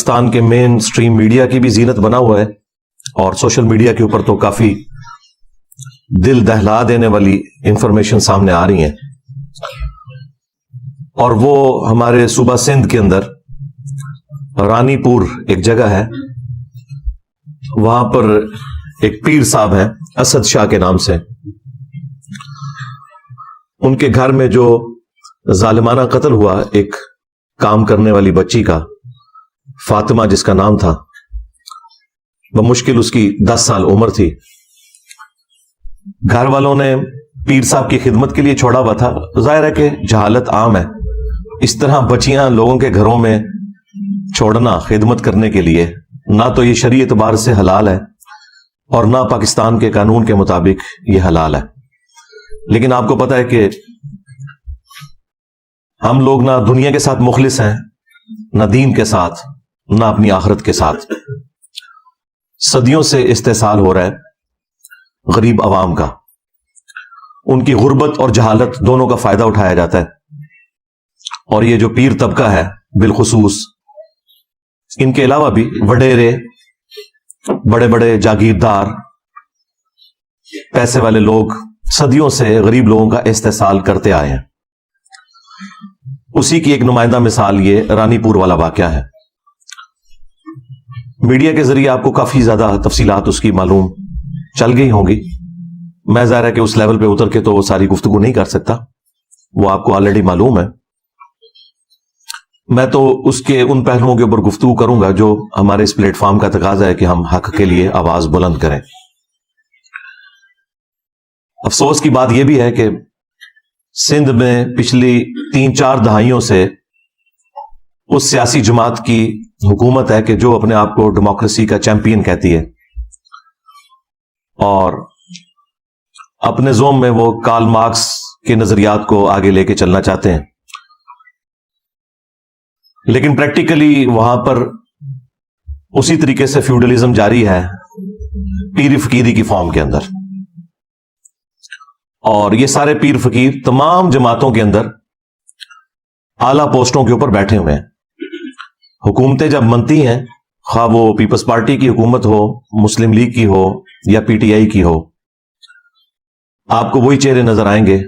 پاکستان کے مین stream media کی بھی زینت بنا ہوا ہے، اور سوشل میڈیا کے اوپر تو کافی دل دہلا دینے والی انفارمیشن سامنے آ رہی ہیں. اور وہ ہمارے صوبہ سندھ کے اندر رانی پور ایک جگہ ہے، وہاں پر ایک پیر صاحب ہیں اسد شاہ کے نام سے. ان کے گھر میں جو ظالمانہ قتل ہوا ایک کام کرنے والی بچی کا، فاطمہ جس کا نام تھا، بمشکل اس کی 10 سال عمر تھی. گھر والوں نے پیر صاحب کی خدمت کے لیے چھوڑا ہوا تھا. ظاہر ہے کہ جہالت عام ہے، اس طرح بچیاں لوگوں کے گھروں میں چھوڑنا خدمت کرنے کے لیے نہ تو یہ شرعی اعتبار سے حلال ہے اور نہ پاکستان کے قانون کے مطابق یہ حلال ہے. لیکن آپ کو پتہ ہے کہ ہم لوگ نہ دنیا کے ساتھ مخلص ہیں، نہ دین کے ساتھ، نہ اپنی آخرت کے ساتھ. صدیوں سے استحصال ہو رہا ہے غریب عوام کا، ان کی غربت اور جہالت دونوں کا فائدہ اٹھایا جاتا ہے. اور یہ جو پیر طبقہ ہے بالخصوص، ان کے علاوہ بھی وڈیرے، بڑے بڑے جاگیردار، پیسے والے لوگ صدیوں سے غریب لوگوں کا استحصال کرتے آئے ہیں. اسی کی ایک نمائندہ مثال یہ رانی پور والا واقعہ ہے. میڈیا کے ذریعے آپ کو کافی زیادہ تفصیلات اس کی معلوم چل گئی ہوں گی. میں ظاہر ہے کہ اس لیول پہ اتر کے تو وہ ساری گفتگو نہیں کر سکتا، وہ آپ کو آلریڈی معلوم ہے. میں تو اس کے ان پہلوؤں کے اوپر گفتگو کروں گا جو ہمارے اس پلیٹ فارم کا تقاضا ہے کہ ہم حق کے لیے آواز بلند کریں. افسوس کی بات یہ بھی ہے کہ سندھ میں پچھلی 3-4 دہائیوں سے اس سیاسی جماعت کی حکومت ہے کہ جو اپنے آپ کو ڈیموکریسی کا چیمپئن کہتی ہے، اور اپنے زوم میں وہ کارل مارکس کے نظریات کو آگے لے کے چلنا چاہتے ہیں. لیکن پریکٹیکلی وہاں پر اسی طریقے سے فیوڈلزم جاری ہے پیر فقیری کی فارم کے اندر. اور یہ سارے پیر فقیر تمام جماعتوں کے اندر اعلیٰ پوسٹوں کے اوپر بیٹھے ہوئے ہیں. حکومتیں جب بنتی ہیں، خواہ وہ پیپلز پارٹی کی حکومت ہو، مسلم لیگ کی ہو یا پی ٹی آئی کی ہو، آپ کو وہی چہرے نظر آئیں گے.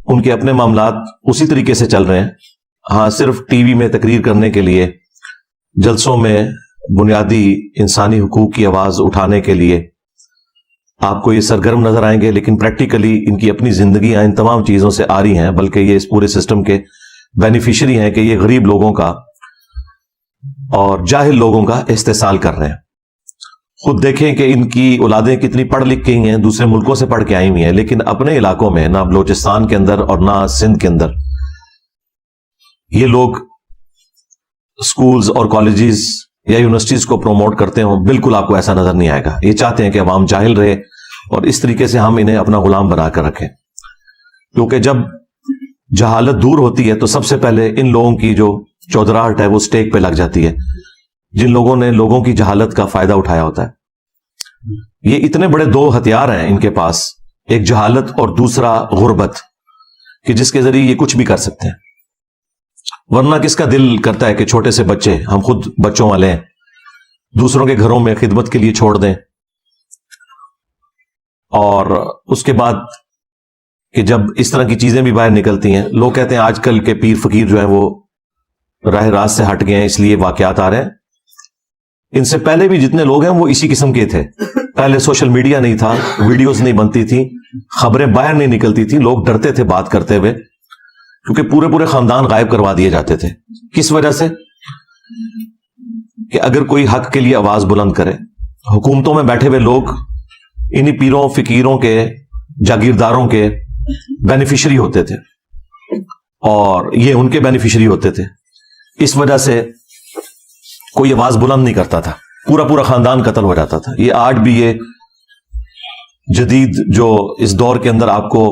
ان کے اپنے معاملات اسی طریقے سے چل رہے ہیں. ہاں، صرف ٹی وی میں تقریر کرنے کے لیے، جلسوں میں بنیادی انسانی حقوق کی آواز اٹھانے کے لیے آپ کو یہ سرگرم نظر آئیں گے، لیکن پریکٹیکلی ان کی اپنی زندگیاں ان تمام چیزوں سے آ رہی ہیں، بلکہ یہ اس پورے سسٹم کے بینیفیشری ہیں کہ یہ غریب لوگوں کا اور جاہل لوگوں کا استحصال کر رہے ہیں. خود دیکھیں کہ ان کی اولادیں کتنی پڑھ لکھ گئی ہیں، دوسرے ملکوں سے پڑھ کے آئی ہوئی ہیں، لیکن اپنے علاقوں میں، نہ بلوچستان کے اندر اور نہ سندھ کے اندر، یہ لوگ سکولز اور کالجز یا یونیورسٹیز کو پروموٹ کرتے ہوں. بالکل آپ کو ایسا نظر نہیں آئے گا. یہ چاہتے ہیں کہ عوام جاہل رہے اور اس طریقے سے ہم انہیں اپنا غلام بنا کر رکھیں. کیونکہ جب جہالت دور ہوتی ہے تو سب سے پہلے ان لوگوں کی جو چودراہٹ ہے وہ سٹیک پہ لگ جاتی ہے، جن لوگوں نے لوگوں کی جہالت کا فائدہ اٹھایا ہوتا ہے. یہ اتنے بڑے 2 ہتھیار ہیں ان کے پاس، ایک جہالت اور دوسرا غربت، کہ جس کے ذریعے یہ کچھ بھی کر سکتے ہیں. ورنہ کس کا دل کرتا ہے کہ چھوٹے سے بچے، ہم خود بچوں والے ہیں، دوسروں کے گھروں میں خدمت کے لیے چھوڑ دیں، اور اس کے بعد کہ جب اس طرح کی چیزیں بھی باہر نکلتی ہیں، لوگ کہتے ہیں آج کل کے پیر فقیر جو ہیں وہ راہ راست سے ہٹ گئے ہیں، اس لیے واقعات آ رہے ہیں. ان سے پہلے بھی جتنے لوگ ہیں وہ اسی قسم کے تھے. پہلے سوشل میڈیا نہیں تھا، ویڈیوز نہیں بنتی تھی، خبریں باہر نہیں نکلتی تھی، لوگ ڈرتے تھے بات کرتے ہوئے، کیونکہ پورے خاندان غائب کروا دیے جاتے تھے. کس وجہ سے؟ کہ اگر کوئی حق کے لیے آواز بلند کرے، حکومتوں میں بیٹھے ہوئے لوگ انہی پیروں فقیروں کے، جاگیرداروں کے بینیفیشری ہوتے تھے، اور یہ ان کے بینیفیشری ہوتے تھے. اس وجہ سے کوئی آواز بلند نہیں کرتا تھا، پورا خاندان قتل ہو جاتا تھا. یہ آج بھی یہ جدید جو اس دور کے اندر آپ کو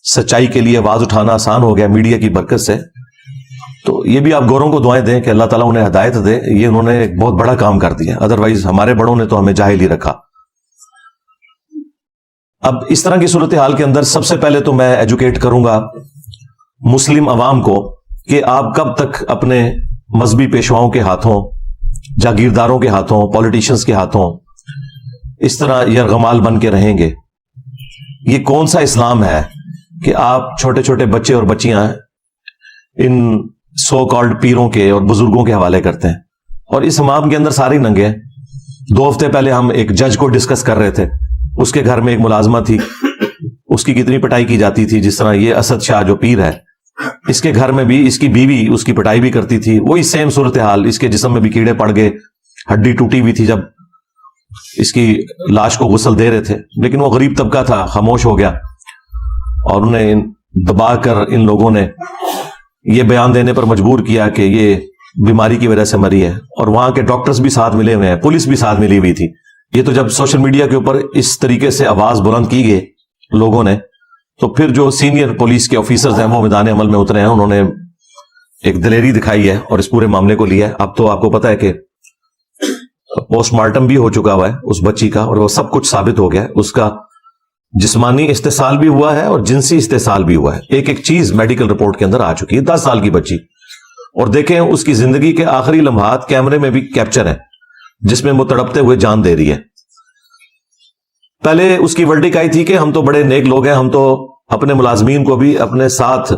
سچائی کے لیے آواز اٹھانا آسان ہو گیا میڈیا کی برکت سے، تو یہ بھی آپ گوروں کو دعائیں دیں کہ اللہ تعالیٰ انہیں ہدایت دے. یہ انہوں نے ایک بہت بڑا کام کر دیا، ادروائز ہمارے بڑوں نے تو ہمیں جاہل ہی رکھا. اب اس طرح کی صورتحال کے اندر سب سے پہلے تو میں ایجوکیٹ کروں گا مسلم عوام کو کہ آپ کب تک اپنے مذہبی پیشواؤں کے ہاتھوں، جاگیرداروں کے ہاتھوں، پولیٹیشنز کے ہاتھوں اس طرح یرغمال بن کے رہیں گے؟ یہ کون سا اسلام ہے کہ آپ چھوٹے چھوٹے بچے اور بچیاں ان سو کالڈ پیروں کے اور بزرگوں کے حوالے کرتے ہیں؟ اور اس حمام کے اندر سارے ننگے ہیں. 2 ہفتے پہلے ہم ایک جج کو ڈسکس کر رہے تھے، اس کے گھر میں ایک ملازمہ تھی، اس کی کتنی پٹائی کی جاتی تھی. جس طرح یہ اسد شاہ جو پیر ہے، اس کے گھر میں بھی اس کی بیوی اس کی پٹائی بھی کرتی تھی. وہی سیم صورتحال، اس کے جسم میں بھی کیڑے پڑ گئے، ہڈی ٹوٹی ہوئی تھی جب اس کی لاش کو غسل دے رہے تھے. لیکن وہ غریب طبقہ تھا، خاموش ہو گیا، اور انہیں دبا کر ان لوگوں نے یہ بیان دینے پر مجبور کیا کہ یہ بیماری کی وجہ سے مری ہے. اور وہاں کے ڈاکٹرز بھی ساتھ ملے ہوئے ہیں، پولیس بھی ساتھ ملی ہوئی تھی. یہ تو جب سوشل میڈیا کے اوپر اس طریقے سے آواز بلند کی گئی لوگوں نے، تو پھر جو سینئر پولیس کے آفیسرز ہیں وہ میدان عمل میں اترے ہیں، انہوں نے ایک دلیری دکھائی ہے اور اس پورے معاملے کو لیا ہے. اب تو آپ کو پتا ہے کہ پوسٹ مارٹم بھی ہو چکا ہوا ہے اس بچی کا، اور وہ سب کچھ ثابت ہو گیا ہے. اس کا جسمانی استحصال بھی ہوا ہے اور جنسی استحصال بھی ہوا ہے. ایک ایک چیز میڈیکل رپورٹ کے اندر آ چکی ہے. 10 سال کی بچی، اور دیکھیں اس کی زندگی کے آخری لمحات کیمرے میں بھی کیپچر ہیں، جس میں وہ تڑپتے ہوئے جان دے رہی ہے. پہلے اس کی ورڈک آئی تھی کہ ہم تو بڑے نیک لوگ ہیں، ہم تو اپنے ملازمین کو بھی اپنے ساتھ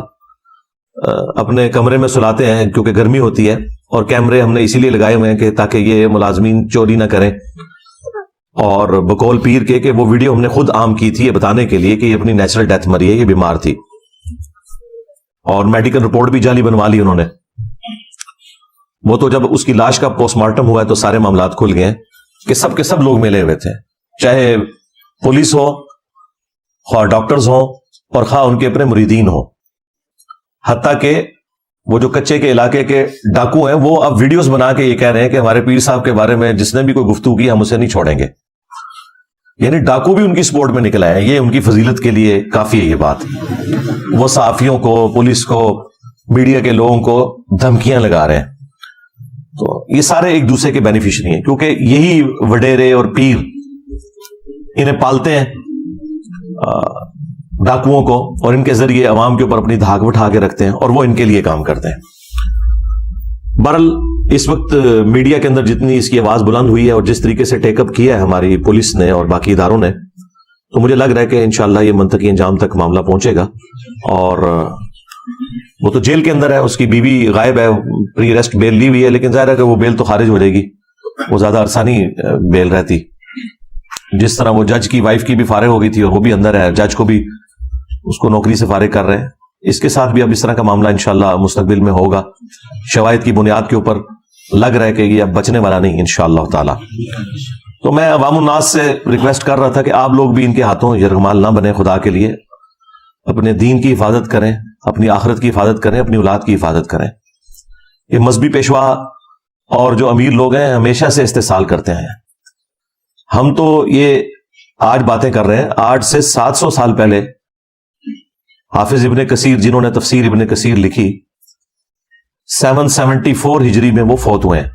اپنے کمرے میں سلاتے ہیں کیونکہ گرمی ہوتی ہے، اور کیمرے ہم نے اسی لیے لگائے ہوئے ہیں کہ تاکہ یہ ملازمین چوری نہ کریں. اور بقول پیر کے کہ وہ ویڈیو ہم نے خود عام کی تھی یہ بتانے کے لیے کہ یہ اپنی نیچرل ڈیتھ مری ہے، یہ بیمار تھی. اور میڈیکل رپورٹ بھی جعلی بنوا لی انہوں نے. وہ تو جب اس کی لاش کا پوسٹ مارٹم ہوا ہے تو سارے معاملات کھل گئے کہ سب لوگ ملے ہوئے تھے، چاہے پولیس ہو، خواہ ڈاکٹرز ہوں، اور خواہ ان کے اپنے مریدین ہوں. حتیٰ کہ وہ جو کچے کے علاقے کے ڈاکو ہیں وہ اب ویڈیوز بنا کے یہ کہہ رہے ہیں کہ ہمارے پیر صاحب کے بارے میں جس نے بھی کوئی گفتگو کی ہم اسے نہیں چھوڑیں گے. یعنی ڈاکو بھی ان کی سپورٹ میں نکل آئے ہیں. یہ ان کی فضیلت کے لیے کافی ہے یہ بات. وہ صحافیوں کو، پولیس کو، میڈیا کے لوگوں کو دھمکیاں لگا رہے ہیں. تو یہ سارے ایک دوسرے کے بینیفیشری ہیں، کیونکہ یہی وڈیرے اور پیر انہیں پالتے ہیں ڈاکوؤں کو، اور ان کے ذریعے عوام کے اوپر اپنی دھاک بٹھا کے رکھتے ہیں، اور وہ ان کے لیے کام کرتے ہیں. بہرحال اس وقت میڈیا کے اندر جتنی اس کی آواز بلند ہوئی ہے اور جس طریقے سے ٹیک اپ کیا ہے ہماری پولیس نے اور باقی اداروں نے، تو مجھے لگ رہا ہے کہ انشاءاللہ یہ منطقی انجام تک معاملہ پہنچے گا. اور وہ تو جیل کے اندر ہے، اس کی بیوی غائب ہے، پری ریسٹ بیل لی ہوئی ہے، لیکن ظاہر ہے کہ وہ بیل تو خارج ہو جائے گی، وہ زیادہ عرصہ نہیں بیل رہتی. جس طرح وہ جج کی وائف کی بھی فارغ ہو گئی تھی اور وہ بھی اندر ہے، جج کو بھی اس کو نوکری سے فارغ کر رہے ہیں. اس کے ساتھ بھی اب اس طرح کا معاملہ انشاءاللہ مستقبل میں ہوگا. شواہد کی بنیاد کے اوپر لگ رہا ہے کہ یہ اب بچنے والا نہیں انشاءاللہ تعالی. تو میں عوام الناس سے ریکویسٹ کر رہا تھا کہ آپ لوگ بھی ان کے ہاتھوں یرغمال نہ بنے. خدا کے لیے اپنے دین کی حفاظت کریں، اپنی آخرت کی حفاظت کریں، اپنی اولاد کی حفاظت کریں. یہ مذہبی پیشوا اور جو امیر لوگ ہیں ہمیشہ سے استحصال کرتے ہیں. ہم تو یہ آج باتیں کر رہے ہیں، آج سے 700 سال پہلے حافظ ابن کثیر جنہوں نے تفسیر ابن کثیر لکھی 774 ہجری میں وہ فوت ہوئے ہیں،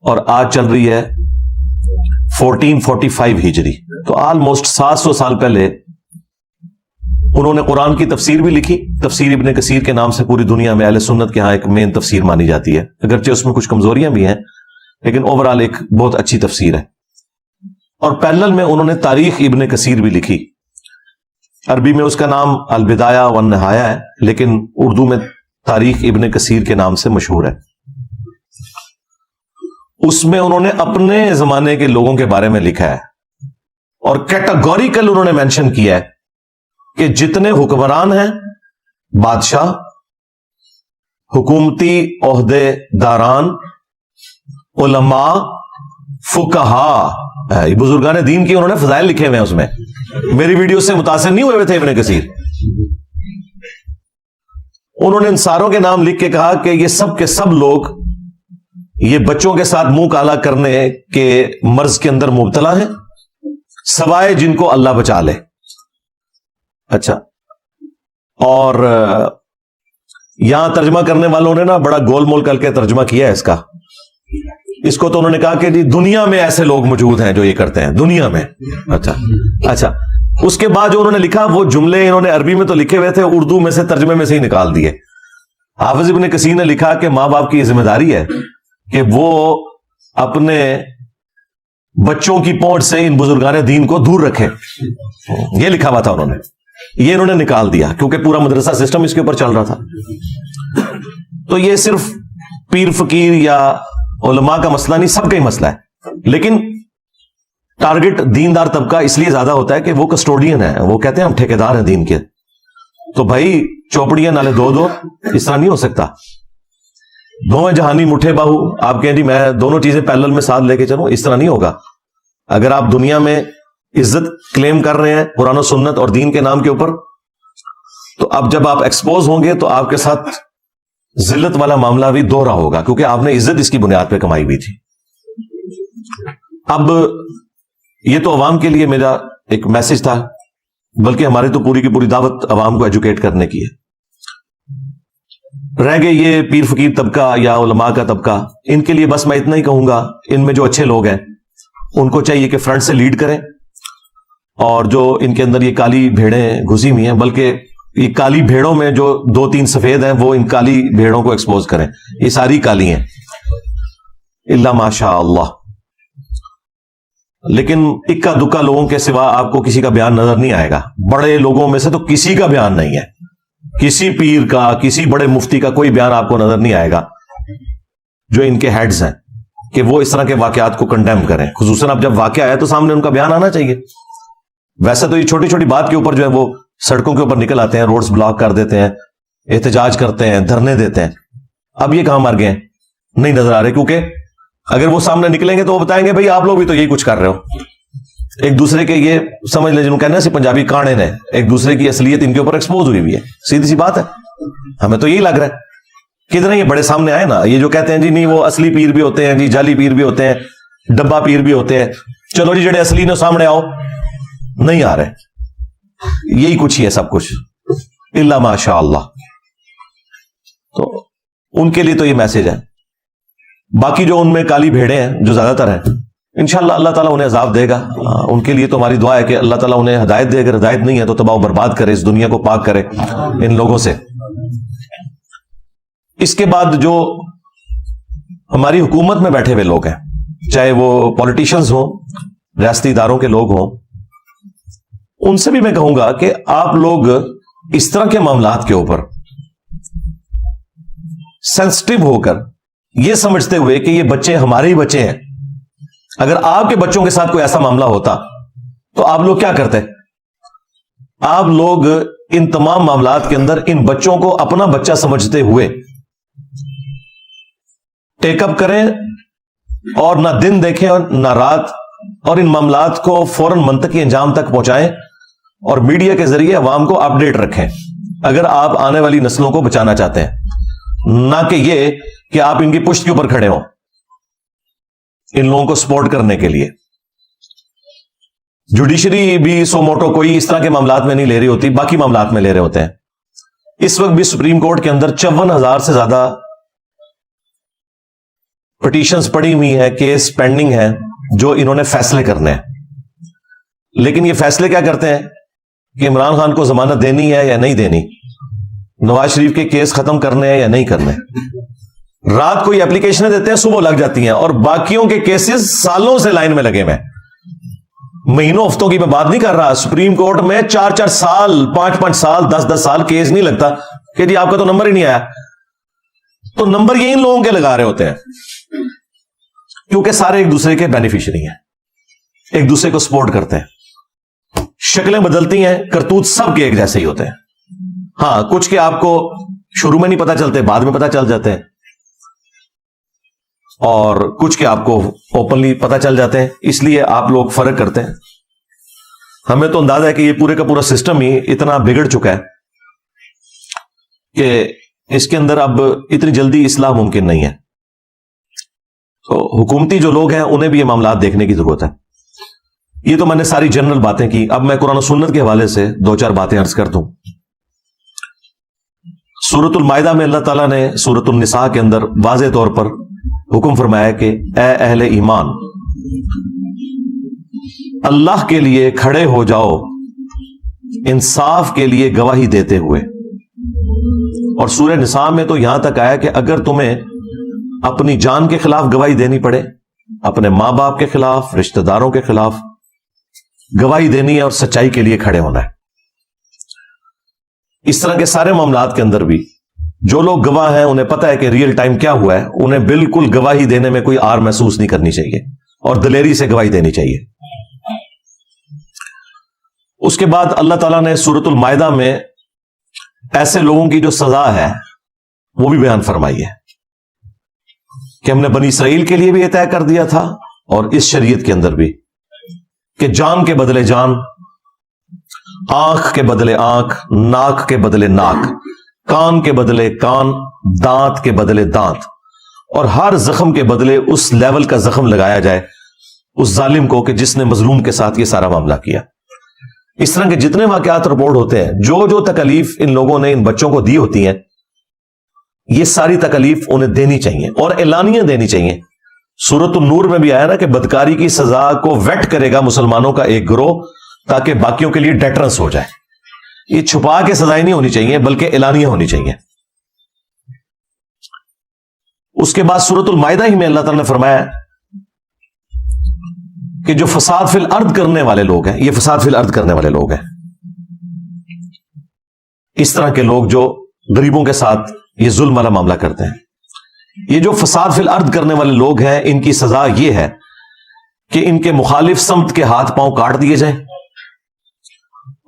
اور آج چل رہی ہے 1445 ہجری. تو آلموسٹ 700 سال پہلے انہوں نے قرآن کی تفسیر بھی لکھی. تفسیر ابن کثیر کے نام سے پوری دنیا میں اہل سنت کے ہاں ایک مین تفسیر مانی جاتی ہے، اگرچہ اس میں کچھ کمزوریاں بھی ہیں، لیکن اوورال ایک بہت اچھی تفسیر ہے. اور پیرلل میں انہوں نے تاریخ ابن کثیر بھی لکھی. عربی میں اس کا نام البدایہ والنہایہ ہے، لیکن اردو میں تاریخ ابن کثیر کے نام سے مشہور ہے. اس میں انہوں نے اپنے زمانے کے لوگوں کے بارے میں لکھا ہے، اور کیٹاگوریکل انہوں نے مینشن کیا ہے کہ جتنے حکمران ہیں، بادشاہ، حکومتی عہدے داران، علماء، فقہا، بزرگان دین کی انہوں نے فضائل لکھے ہوئے ہیں. اس میں میری ویڈیو سے متاثر نہیں ہوئے تھے ابن کثیر. انہوں نے ان ساروں کے نام لکھ کے کہا کہ یہ سب کے سب لوگ یہ بچوں کے ساتھ منہ کالا کرنے کے مرض کے اندر مبتلا ہیں، سوائے جن کو اللہ بچا لے. اچھا، اور یہاں ترجمہ کرنے والوں نے نا بڑا گول مول کر کے ترجمہ کیا ہے اس کو تو انہوں نے کہا کہ جی دنیا میں ایسے لوگ موجود ہیں جو یہ کرتے ہیں، دنیا میں. اچھا اس کے بعد جو انہوں نے لکھا وہ جملے انہوں نے عربی میں تو لکھے ہوئے تھے، اردو میں سے ترجمے میں سے ہی نکال دیے. حافظ ابن کثیر نے لکھا کہ ماں باپ کی یہ ذمہ داری ہے کہ وہ اپنے بچوں کی پہنچ سے ان بزرگان دین کو دور رکھیں. یہ لکھا ہوا تھا انہوں نے, یہ انہوں نے نکال دیا کیونکہ پورا مدرسہ سسٹم اس کے اوپر چل رہا تھا. تو یہ صرف پیر فقیر یا علماء کا مسئلہ نہیں, سب کا ہی مسئلہ ہے. لیکن ٹارگٹ دیندار طبقہ اس لیے زیادہ ہوتا ہے کہ وہ کسٹوڈین ہے, وہ کہتے ہیں ہم ٹھیکیدار ہیں دین کے. تو بھائی چوپڑیاں نالے دو اس طرح نہیں ہو سکتا. دونوں جہانی مٹھے باہو, آپ کہیں جی میں دونوں چیزیں پیرلل میں ساتھ لے کے چلوں, اس طرح نہیں ہوگا. اگر آپ دنیا میں عزت کلیم کر رہے ہیں قرآن و سنت اور دین کے نام کے اوپر, تو اب جب آپ ایکسپوز ہوں گے تو آپ کے ساتھ ذلت والا معاملہ بھی دوہرا ہوگا, کیونکہ آپ نے عزت اس کی بنیاد پہ کمائی ہوئی تھی. اب یہ تو عوام کے لیے میرا ایک میسج تھا, بلکہ ہماری تو پوری کی پوری دعوت عوام کو ایجوکیٹ کرنے کی ہے. رہ گئے یہ پیر فقیر طبقہ یا علماء کا طبقہ, ان کے لیے بس میں اتنا ہی کہوں گا, ان میں جو اچھے لوگ ہیں ان کو چاہیے کہ فرنٹ سے لیڈ کریں, اور جو ان کے اندر یہ کالی بھیڑیں گھسی ہوئی ہیں, بلکہ یہ کالی بھیڑوں میں جو 2-3 سفید ہیں وہ ان کالی بھیڑوں کو ایکسپوز کریں. یہ ساری کالی ہیں الا ماشاء اللہ. لیکن اکا دکا لوگوں کے سوا آپ کو کسی کا بیان نظر نہیں آئے گا. بڑے لوگوں میں سے تو کسی کا بیان نہیں ہے, کسی پیر کا, کسی بڑے مفتی کا کوئی بیان آپ کو نظر نہیں آئے گا جو ان کے ہیڈز ہیں کہ وہ اس طرح کے واقعات کو کنڈیم کریں. خصوصاً اب جب واقعہ آیا تو سامنے ان کا بیان آنا چاہیے. ویسے تو یہ چھوٹی چھوٹی بات کے اوپر جو ہے وہ سڑکوں کے اوپر نکل آتے ہیں, روڈز بلاک کر دیتے ہیں, احتجاج کرتے ہیں, دھرنے دیتے ہیں. اب یہ کہاں مر گئے ہیں, نہیں نظر آ رہے, کیونکہ اگر وہ سامنے نکلیں گے تو وہ بتائیں گے بھائی آپ لوگ بھی تو یہی کچھ کر رہے ہو. ایک دوسرے کے یہ سمجھ لیں جنہوں کہنا ہے پنجابی کانے نے, ایک دوسرے کی اصلیت ان کے اوپر ایکسپوز ہوئی ہوئی ہے. سیدھی سی بات ہے, ہمیں تو یہی لگ رہا ہے. کتنے یہ بڑے سامنے آئے نا, یہ جو کہتے ہیں جی نہیں وہ اصلی پیر بھی ہوتے ہیں, جی جعلی پیر بھی ہوتے ہیں, ڈبا پیر بھی ہوتے ہیں. چلو جی جڑے اصلی نے سامنے آؤ, نہیں آ رہے. یہی کچھ ہی ہے سب کچھ الا ماشاء اللہ. تو ان کے لیے تو یہ میسج ہے. باقی جو ان میں کالی بھیڑیں ہیں جو زیادہ تر ہیں, انشاءاللہ اللہ تعالیٰ انہیں عذاب دے گا. ان کے لیے تو ہماری دعا ہے کہ اللہ تعالیٰ انہیں ہدایت دے, اگر ہدایت نہیں ہے تو تباہ و برباد کرے, اس دنیا کو پاک کرے ان لوگوں سے. اس کے بعد جو ہماری حکومت میں بیٹھے ہوئے لوگ ہیں, چاہے وہ پولیٹیشنز ہوں, ریاستی اداروں کے لوگ ہوں, ان سے بھی میں کہوں گا کہ آپ لوگ اس طرح کے معاملات کے اوپر سینسٹیو ہو کر, یہ سمجھتے ہوئے کہ یہ بچے ہمارے ہی بچے ہیں, اگر آپ کے بچوں کے ساتھ کوئی ایسا معاملہ ہوتا تو آپ لوگ کیا کرتے؟ آپ لوگ ان تمام معاملات کے اندر ان بچوں کو اپنا بچہ سمجھتے ہوئے ٹیک اپ کریں, اور نہ دن دیکھیں اور نہ رات, اور ان معاملات کو فوراً منطقی انجام تک پہنچائیں, اور میڈیا کے ذریعے عوام کو اپڈیٹ رکھیں اگر آپ آنے والی نسلوں کو بچانا چاہتے ہیں. نہ کہ یہ کہ آپ ان کی پشت کے اوپر کھڑے ہوں ان لوگوں کو سپورٹ کرنے کے لیے. جوڈیشری بھی سو موٹو کوئی اس طرح کے معاملات میں نہیں لے رہی ہوتی, باقی معاملات میں لے رہے ہوتے ہیں. اس وقت بھی سپریم کورٹ کے اندر 54,000 سے زیادہ پٹیشنز پڑی ہوئی ہیں, کیس پینڈنگ ہیں جو انہوں نے فیصلے کرنے ہیں. لیکن یہ فیصلے کیا کرتے ہیں کہ عمران خان کو ضمانت دینی ہے یا نہیں دینی, نواز شریف کے کیس ختم کرنے ہیں یا نہیں کرنے. رات کو یہ اپلیکیشنیں دیتے ہیں, صبح لگ جاتی ہیں, اور باقیوں کے کیسز سالوں سے لائن میں لگے ہوئے ہیں. مہینوں ہفتوں کی میں بات نہیں کر رہا, سپریم کورٹ میں 4-4 سال 5-5 سال 10-10 سال کیس نہیں لگتا کہ جی آپ کا تو نمبر ہی نہیں آیا. تو نمبر یہ ان لوگوں کے لگا رہے ہوتے ہیں کیونکہ سارے ایک دوسرے کے بینیفیشری ہیں, ایک دوسرے کو سپورٹ کرتے ہیں. شکلیں بدلتی ہیں, کرتوت سب کے ایک جیسے ہی ہوتے ہیں. ہاں کچھ کے آپ کو شروع میں نہیں پتا چلتے, بعد میں پتا چل جاتے ہیں, اور کچھ کے آپ کو اوپنلی پتا چل جاتے ہیں. اس لیے آپ لوگ فرق کرتے ہیں. ہمیں تو اندازہ ہے کہ یہ پورے کا پورا سسٹم ہی اتنا بگڑ چکا ہے کہ اس کے اندر اب اتنی جلدی اصلاح ممکن نہیں ہے. تو حکومتی جو لوگ ہیں انہیں بھی یہ معاملات دیکھنے کی ضرورت ہے. یہ تو میں نے ساری جنرل باتیں کی. اب میں قرآن و سنت کے حوالے سے 2-4 باتیں عرض کر دوں. سورۃ المائدہ میں اللہ تعالیٰ نے سورۃ النساء کے اندر واضح طور پر حکم فرمایا کہ اے اہل ایمان, اللہ کے لیے کھڑے ہو جاؤ انصاف کے لیے گواہی دیتے ہوئے, اور سورہ نساء میں تو یہاں تک آیا کہ اگر تمہیں اپنی جان کے خلاف گواہی دینی پڑے، اپنے ماں باپ کے خلاف، رشتہ داروں کے خلاف گواہی دینی ہے اور سچائی کے لیے کھڑے ہونا ہے۔ اس طرح کے سارے معاملات کے اندر بھی جو لوگ گواہ ہیں انہیں پتہ ہے کہ ریئل ٹائم کیا ہوا ہے، انہیں بالکل گواہی دینے میں کوئی آر محسوس نہیں کرنی چاہیے اور دلیری سے گواہی دینی چاہیے۔ اس کے بعد اللہ تعالیٰ نے سورۃ المائدہ میں ایسے لوگوں کی جو سزا ہے وہ بھی بیان فرمائی ہے کہ ہم نے بنی اسرائیل کے لیے بھی یہ طے کر دیا تھا اور اس شریعت کے اندر بھی کہ جان کے بدلے جان، آنکھ کے بدلے آنکھ، ناک کے بدلے ناک، کان کے بدلے کان، دانت کے بدلے دانت، اور ہر زخم کے بدلے اس لیول کا زخم لگایا جائے اس ظالم کو کہ جس نے مظلوم کے ساتھ یہ سارا معاملہ کیا۔ اس طرح کے جتنے واقعات رپورٹ ہوتے ہیں، جو تکلیف ان لوگوں نے ان بچوں کو دی ہوتی ہیں، یہ ساری تکلیف انہیں دینی چاہیے اور اعلانیہ دینی چاہیے۔ سورۃ النور میں بھی آیا نا کہ بدکاری کی سزا کو ویٹ کرے گا مسلمانوں کا ایک گروہ تاکہ باقیوں کے لیے ڈیٹرنس ہو جائے۔ یہ چھپا کے سزائیں نہیں ہونی چاہیے بلکہ اعلانیہ ہونی چاہیے۔ اس کے بعد سورۃ المائدہ ہی میں اللہ تعالیٰ نے فرمایا کہ جو فساد فی الارض کرنے والے لوگ ہیں، یہ فساد فی الارض کرنے والے لوگ ہیں، اس طرح کے لوگ جو غریبوں کے ساتھ یہ ظلم والا معاملہ کرتے ہیں، یہ جو فساد فی الارض کرنے والے لوگ ہیں، ان کی سزا یہ ہے کہ ان کے مخالف سمت کے ہاتھ پاؤں کاٹ دیے جائیں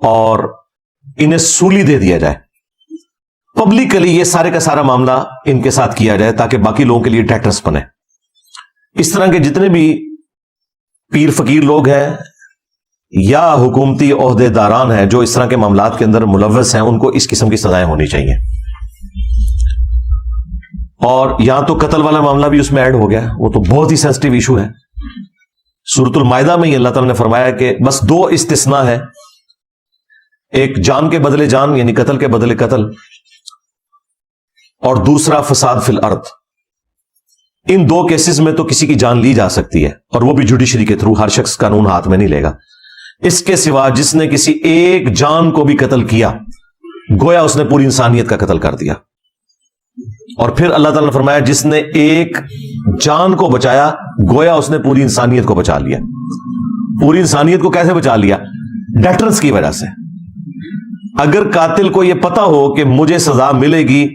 اور انہیں سولی دے دیا جائے۔ پبلکلی یہ سارے کا سارا معاملہ ان کے ساتھ کیا جائے تاکہ باقی لوگوں کے لیے ڈیٹرس بنے۔ اس طرح کے جتنے بھی پیر فقیر لوگ ہیں یا حکومتی عہدے داران ہیں جو اس طرح کے معاملات کے اندر ملوث ہیں، ان کو اس قسم کی سزائیں ہونی چاہیے۔ اور یہاں تو قتل والا معاملہ بھی اس میں ایڈ ہو گیا، وہ تو بہت ہی سینسٹیو ایشو ہے۔ سورۃ المائدہ میں ہی اللہ تعالیٰ نے فرمایا کہ بس 2 استثناء ہے، ایک جان کے بدلے جان یعنی قتل کے بدلے قتل، اور دوسرا فساد فی الارض۔ ان 2 کیسز میں تو کسی کی جان لی جا سکتی ہے اور وہ بھی جوڈیشری کے تھرو، ہر شخص قانون ہاتھ میں نہیں لے گا۔ اس کے سوا جس نے کسی ایک جان کو بھی قتل کیا گویا اس نے پوری انسانیت کا قتل کر دیا۔ اور پھر اللہ تعالیٰ نے فرمایا جس نے ایک جان کو بچایا گویا اس نے پوری انسانیت کو بچا لیا۔ پوری انسانیت کو کیسے بچا لیا؟ ڈیٹرنس کی وجہ سے۔ اگر قاتل کو یہ پتا ہو کہ مجھے سزا ملے گی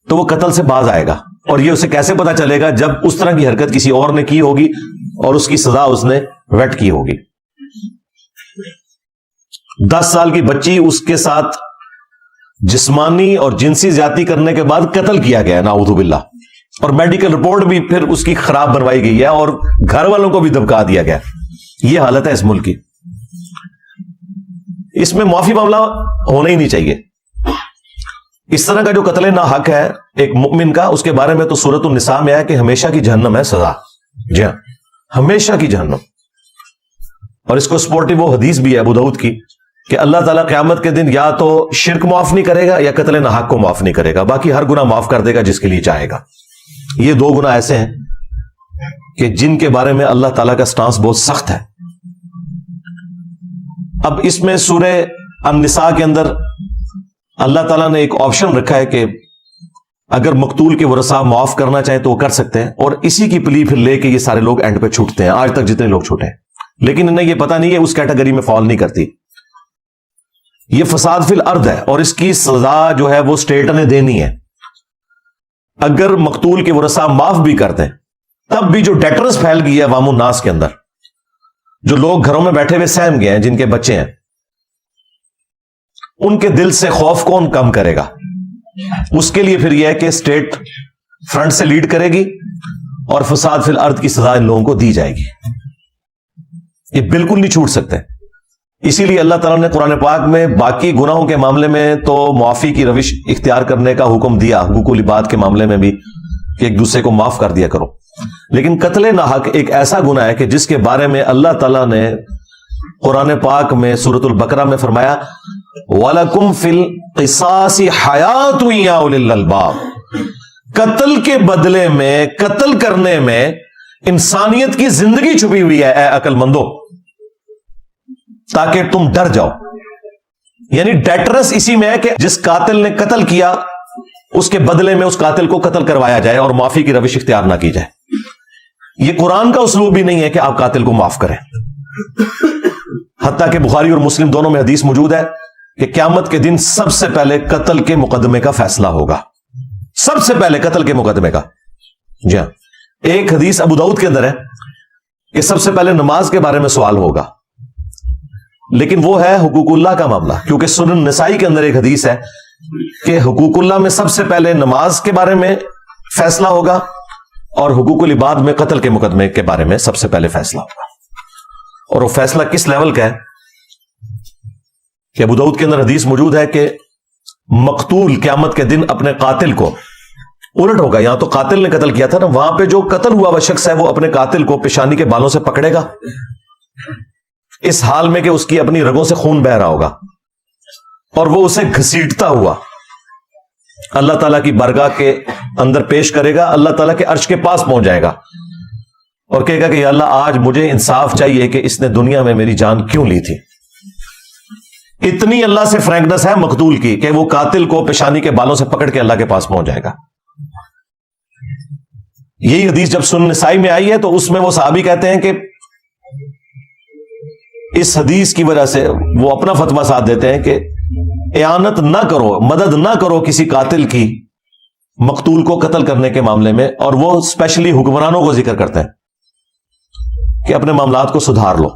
تو وہ قتل سے باز آئے گا، اور یہ اسے کیسے پتا چلے گا؟ جب اس طرح کی حرکت کسی اور نے کی ہوگی اور اس کی سزا اس نے ویٹ کی ہوگی۔ 10 سال کی بچی، اس کے ساتھ جسمانی اور جنسی زیادتی کرنے کے بعد قتل کیا گیا، نعوذ باللہ، اور میڈیکل رپورٹ بھی پھر اس کی خراب بنوائی گئی ہے اور گھر والوں کو بھی دبکا دیا گیا۔ یہ حالت ہے اس ملک کی۔ اس میں معافی معاملہ ہونا ہی نہیں چاہیے۔ اس طرح کا جو قتل ناحق ہے ایک مؤمن کا، اس کے بارے میں تو سورۃ النساء میں ہے کہ ہمیشہ کی جہنم ہے سزا۔ جی ہاں، ہمیشہ کی جہنم۔ اور اس کو سپورٹیو وہ حدیث بھی ہے ابو داؤد کی کہ اللہ تعالیٰ قیامت کے دن یا تو شرک معاف نہیں کرے گا یا قتل ناحق کو معاف نہیں کرے گا، باقی ہر گناہ معاف کر دے گا جس کے لیے چاہے گا۔ یہ 2 گناہ ایسے ہیں کہ جن کے بارے میں اللہ تعالیٰ کا سٹانس بہت سخت ہے۔ اب اس میں سورہ النساء کے اندر اللہ تعالیٰ نے ایک آپشن رکھا ہے کہ اگر مقتول کے ورثاء معاف کرنا چاہیں تو وہ کر سکتے ہیں، اور اسی کی پلی پھر لے کے یہ سارے لوگ اینڈ پہ چھوٹتے ہیں، آج تک جتنے لوگ چھوٹے ہیں، لیکن انہیں یہ پتا نہیں ہے اس کیٹیگری میں فال نہیں کرتی۔ یہ فساد فی الارض ہے اور اس کی سزا جو ہے وہ اسٹیٹ نے دینی ہے۔ اگر مقتول کے ورثاء معاف بھی کر دیں تب بھی جو ڈیٹرنس پھیل گئی ہے عوام الناس کے اندر، جو لوگ گھروں میں بیٹھے ہوئے سہم گئے ہیں، جن کے بچے ہیں، ان کے دل سے خوف کون کم کرے گا؟ اس کے لیے پھر یہ ہے کہ اسٹیٹ فرنٹ سے لیڈ کرے گی اور فساد فی الارض کی سزا ان لوگوں کو دی جائے گی۔ یہ بالکل نہیں چھوٹ سکتے۔ اسی لیے اللہ تعالیٰ نے قرآن پاک میں باقی گناہوں کے معاملے میں تو معافی کی روش اختیار کرنے کا حکم دیا، حقوق العباد کے معاملے میں بھی کہ ایک دوسرے کو معاف کر دیا کرو، لیکن قتل ناحق ایک ایسا گناہ ہے کہ جس کے بارے میں اللہ تعالیٰ نے قرآن پاک میں سورۃ البقرہ میں فرمایا وَلَكُمْ فِي الْقِصَاصِ حَيَاةٌ يَا أُولِي الْأَلْبَابِ، قتل کے بدلے میں، قتل کرنے میں انسانیت کی زندگی چھپی ہوئی ہے اے عقل مندو، تاکہ تم ڈر جاؤ۔ یعنی ڈیٹرنس اسی میں ہے کہ جس قاتل نے قتل کیا اس کے بدلے میں اس قاتل کو قتل کروایا جائے اور معافی کی روش اختیار نہ کی جائے. یہ قرآن کا اسلوب بھی نہیں ہے کہ آپ قاتل کو معاف کریں. حتیٰ کہ بخاری اور مسلم دونوں میں حدیث موجود ہے کہ قیامت کے دن سب سے پہلے قتل کے مقدمے کا فیصلہ ہوگا. سب سے پہلے قتل کے مقدمے کا. جی ہاں, ایک حدیث ابو داؤد کے اندر ہے کہ سب سے پہلے نماز کے بارے میں سوال ہوگا, لیکن وہ ہے حقوق اللہ کا معاملہ, کیونکہ سنن نسائی کے اندر ایک حدیث ہے کہ حقوق اللہ میں سب سے پہلے نماز کے بارے میں فیصلہ ہوگا اور حقوق العباد میں قتل کے مقدمے کے بارے میں سب سے پہلے فیصلہ ہوگا. اور وہ فیصلہ کس لیول کا ہے کہ ابو داؤد کے اندر حدیث موجود ہے کہ مقتول قیامت کے دن اپنے قاتل کو, الٹ ہوگا, یہاں تو قاتل نے قتل کیا تھا نا, وہاں پہ جو قتل ہوا وہ شخص ہے وہ اپنے قاتل کو پیشانی کے بالوں سے پکڑے گا, اس حال میں کہ اس کی اپنی رگوں سے خون بہ رہا ہوگا, اور وہ اسے گھسیٹتا ہوا اللہ تعالیٰ کی بارگاہ کے اندر پیش کرے گا. اللہ تعالیٰ کے عرش کے پاس پہنچ جائے گا اور کہے گا کہ یا اللہ, آج مجھے انصاف چاہیے کہ اس نے دنیا میں میری جان کیوں لی تھی. اتنی اللہ سے فرینکنس ہے مقتول کی کہ وہ قاتل کو پیشانی کے بالوں سے پکڑ کے اللہ کے پاس پہنچ جائے گا. یہی حدیث جب سنن نسائی میں آئی ہے تو اس میں وہ صحابی کہتے ہیں کہ اس حدیث کی وجہ سے وہ اپنا فتویٰ ساتھ دیتے ہیں کہ اعانت نہ کرو, مدد نہ کرو کسی قاتل کی مقتول کو قتل کرنے کے معاملے میں, اور وہ اسپیشلی حکمرانوں کو ذکر کرتے ہیں کہ اپنے معاملات کو سدھار لو.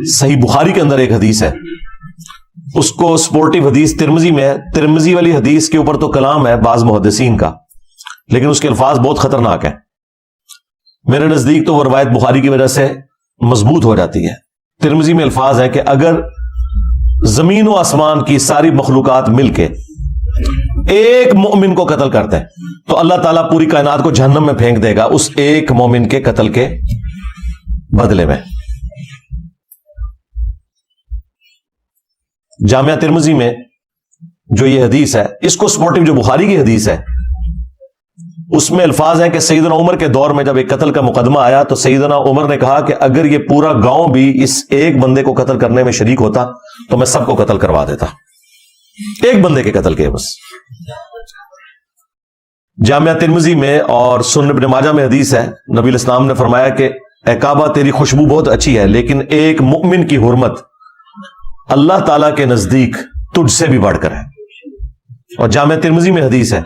صحیح بخاری کے اندر ایک حدیث ہے, اس کو سپورٹیو حدیث ترمذی میں ہے. ترمذی والی حدیث کے اوپر تو کلام ہے بعض محدثین کا, لیکن اس کے الفاظ بہت خطرناک ہیں. میرے نزدیک تو وہ روایت بخاری کی وجہ سے مضبوط ہو جاتی ہے. ترمذی میں الفاظ ہے کہ اگر زمین و آسمان کی ساری مخلوقات مل کے ایک مومن کو قتل کرتے ہیں تو اللہ تعالیٰ پوری کائنات کو جہنم میں پھینک دے گا اس ایک مومن کے قتل کے بدلے میں. جامعہ ترمذی میں جو یہ حدیث ہے, اس کو سپورٹیو جو بخاری کی حدیث ہے, اس میں الفاظ ہیں کہ سیدنا عمر کے دور میں جب ایک قتل کا مقدمہ آیا تو سیدنا عمر نے کہا کہ اگر یہ پورا گاؤں بھی اس ایک بندے کو قتل کرنے میں شریک ہوتا تو میں سب کو قتل کروا دیتا, ایک بندے کے قتل کے بس. جامعہ ترمذی میں اور سنن ابن ماجہ میں حدیث ہے, نبی علیہ السلام نے فرمایا کہ اے کعبہ تیری خوشبو بہت اچھی ہے, لیکن ایک مؤمن کی حرمت اللہ تعالیٰ کے نزدیک تجھ سے بھی بڑھ کر ہے. اور جامعہ ترمذی میں حدیث ہے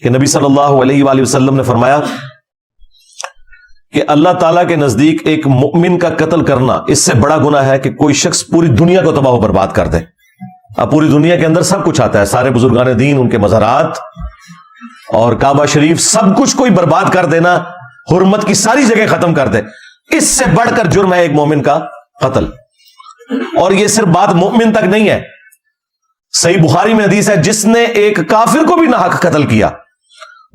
کہ نبی صلی اللہ علیہ وآلہ وسلم نے فرمایا کہ اللہ تعالیٰ کے نزدیک ایک مؤمن کا قتل کرنا اس سے بڑا گناہ ہے کہ کوئی شخص پوری دنیا کو تباہ و برباد کر دے. اب پوری دنیا کے اندر سب کچھ آتا ہے, سارے بزرگان دین, ان کے مزارات اور کعبہ شریف, سب کچھ کوئی برباد کر دینا, حرمت کی ساری جگہ ختم کر دے, اس سے بڑھ کر جرم ہے ایک مومن کا قتل. اور یہ صرف بات مومن تک نہیں ہے, صحیح بخاری میں حدیث ہے جس نے ایک کافر کو بھی ناحق قتل کیا,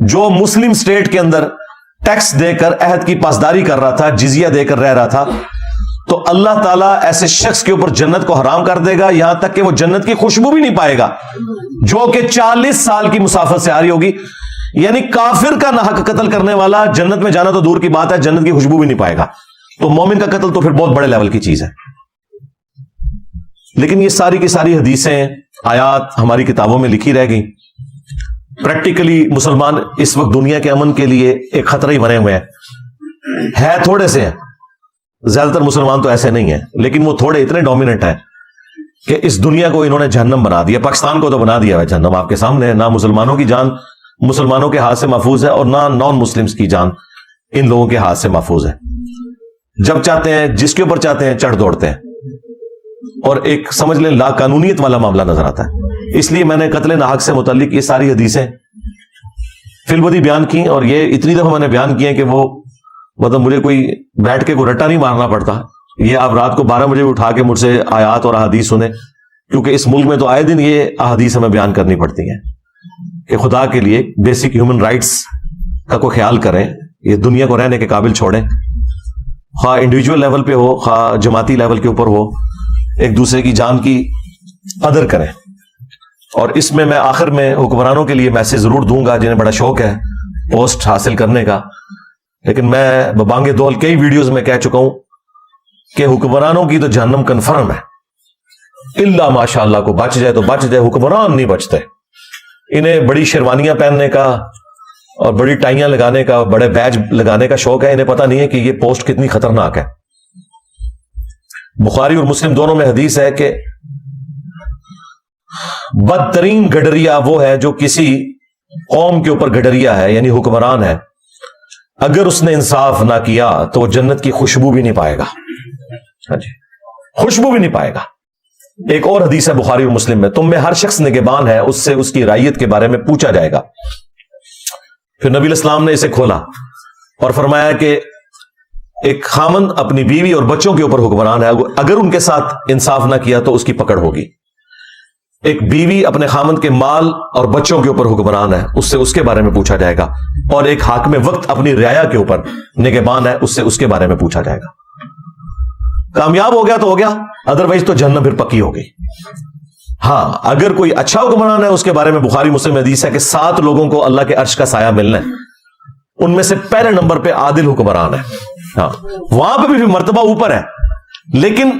جو مسلم اسٹیٹ کے اندر ٹیکس دے کر عہد کی پاسداری کر رہا تھا, جزیہ دے کر رہ رہا تھا, تو اللہ تعالیٰ ایسے شخص کے اوپر جنت کو حرام کر دے گا, یہاں تک کہ وہ جنت کی خوشبو بھی نہیں پائے گا, جو کہ 40 سال کی مسافت سے آ رہی ہوگی. یعنی کافر کا ناحق قتل کرنے والا جنت میں جانا تو دور کی بات ہے, جنت کی خوشبو بھی نہیں پائے گا. تو مومن کا قتل تو پھر بہت بڑے لیول کی چیز ہے. لیکن یہ ساری کی ساری حدیثیں, آیات ہماری کتابوں میں لکھی رہ گئی. پریکٹیکلی مسلمان اس وقت دنیا کے امن کے لیے ایک خطرہ ہی بنے ہوئے ہیں تھوڑے سے ہیں, زیادہ تر مسلمان تو ایسے نہیں ہیں, لیکن وہ تھوڑے اتنے ڈومیننٹ ہیں کہ اس دنیا کو انہوں نے جہنم بنا دیا. پاکستان کو تو بنا دیا ہے جہنم, آپ کے سامنے ہے. نہ مسلمانوں کی جان مسلمانوں کے ہاتھ سے محفوظ ہے اور نہ نان مسلمز کی جان ان لوگوں کے ہاتھ سے محفوظ ہے. جب چاہتے ہیں جس کے اوپر چاہتے ہیں چڑھ دوڑتے ہیں, اور ایک سمجھ لیں لا قانونیت والا معاملہ نظر آتا ہے. اس لیے میں نے قتل ناحق سے متعلق یہ ساری حدیثیں فی البدی بیان کی, اور یہ اتنی دفعہ میں نے بیان کی ہیں کہ وہ مطلب مجھے کوئی بیٹھ کے کوئی رٹا نہیں مارنا پڑتا. یہ آپ رات کو 12 بجے اٹھا کے مجھ سے آیات اور احادیث سنیں, کیونکہ اس ملک میں تو آئے دن یہ احادیث ہمیں بیان کرنی پڑتی ہیں کہ خدا کے لیے بیسک ہیومن رائٹس کا کوئی خیال کریں, یہ دنیا کو رہنے کے قابل چھوڑیں, خواہ انڈیویجول لیول پہ ہو خواہ جماعتی لیول کے اوپر ہو, ایک دوسرے کی جان کی قدر کریں. اور اس میں آخر میں حکمرانوں کے لیے میسج ضرور دوں گا جنہیں بڑا شوق ہے پوسٹ حاصل کرنے کا, لیکن میں ببانگ دول کئی ویڈیوز میں کہہ چکا ہوں کہ حکمرانوں کی تو جہنم کنفرم ہے, اللہ ماشاء اللہ کو بچ جائے تو بچ جائے، حکمران نہیں بچتے. انہیں بڑی شیروانیاں پہننے کا اور بڑی ٹائیاں لگانے کا، بڑے بیج لگانے کا شوق ہے. انہیں پتہ نہیں ہے کہ یہ پوسٹ کتنی خطرناک ہے. بخاری اور مسلم دونوں میں حدیث ہے کہ بدترین گڈریا وہ ہے جو کسی قوم کے اوپر گڈریا ہے، یعنی حکمران ہے، اگر اس نے انصاف نہ کیا تو وہ جنت کی خوشبو بھی نہیں پائے گا. ہاں جی، خوشبو بھی نہیں پائے گا. ایک اور حدیث ہے بخاری اور مسلم میں، تم میں ہر شخص نگہبان ہے، اس سے اس کی رعیت کے بارے میں پوچھا جائے گا. پھر نبی علیہ السلام نے اسے کھولا اور فرمایا کہ ایک خاوند اپنی بیوی اور بچوں کے اوپر حکمران ہے، اگر ان کے ساتھ انصاف نہ کیا تو اس کی پکڑ ہوگی. ایک بیوی اپنے خاوند کے مال اور بچوں کے اوپر حکمران ہے، اس سے اس کے بارے میں پوچھا جائے گا. اور ایک حاکم وقت اپنی رعایا کے اوپر نگہبان ہے، اس سے اس کے بارے میں پوچھا جائے گا. کامیاب ہو گیا تو ہو گیا، ادروائز تو جہنم پھر پکی ہو گئی. ہاں اگر کوئی اچھا حکمران ہے، اس کے بارے میں بخاری مسلم حدیث ہے کہ 7 لوگوں کو اللہ کے عرش کا سایہ ملنا ہے. ان میں سے پہلے نمبر پہ عادل حکمران ہے. ہاں وہاں پہ بھی مرتبہ اوپر ہے، لیکن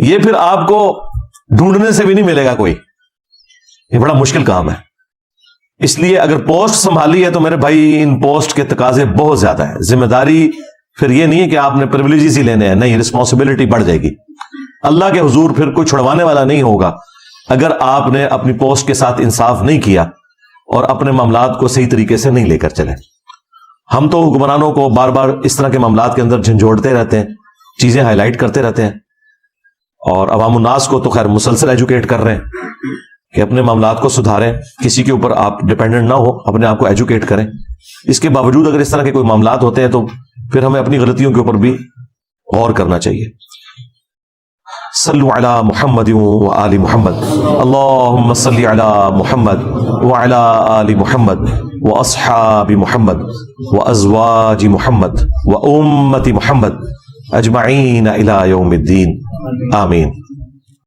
یہ پھر آپ کو ڈھونڈنے سے بھی نہیں ملے گا کوئی. یہ بڑا مشکل کام ہے. اس لیے اگر پوسٹ سنبھالی ہے تو میرے بھائی ان پوسٹ کے تقاضے بہت زیادہ ہیں. ذمہ داری پھر یہ نہیں ہے کہ آپ نے پریویلیجز ہی لینے ہیں، نہیں، رسپانسبلٹی بڑھ جائے گی. اللہ کے حضور پھر کوئی چھڑوانے والا نہیں ہوگا اگر آپ نے اپنی پوسٹ کے ساتھ انصاف نہیں کیا اور اپنے معاملات کو صحیح طریقے سے نہیں لے کر چلے. ہم تو حکمرانوں کو بار بار اس طرح کے معاملات کے اندر جھنجھوڑتے رہتے ہیں، چیزیں ہائی لائٹ کرتے رہتے ہیں، اور عوام الناس کو تو خیر مسلسل ایجوکیٹ کر رہے ہیں کہ اپنے معاملات کو سدھاریں، کسی کے اوپر آپ ڈیپینڈنٹ نہ ہو، اپنے آپ کو ایجوکیٹ کریں. اس کے باوجود اگر اس طرح کے کوئی معاملات ہوتے ہیں تو پھر ہمیں اپنی غلطیوں کے اوپر بھی غور کرنا چاہیے. صلو علی محمد و آل محمد، اللہم صلی علی محمد و علی آل محمد و اصحاب محمد و ازواج محمد و امت محمد اجمعین الی یوم الدین. آمین.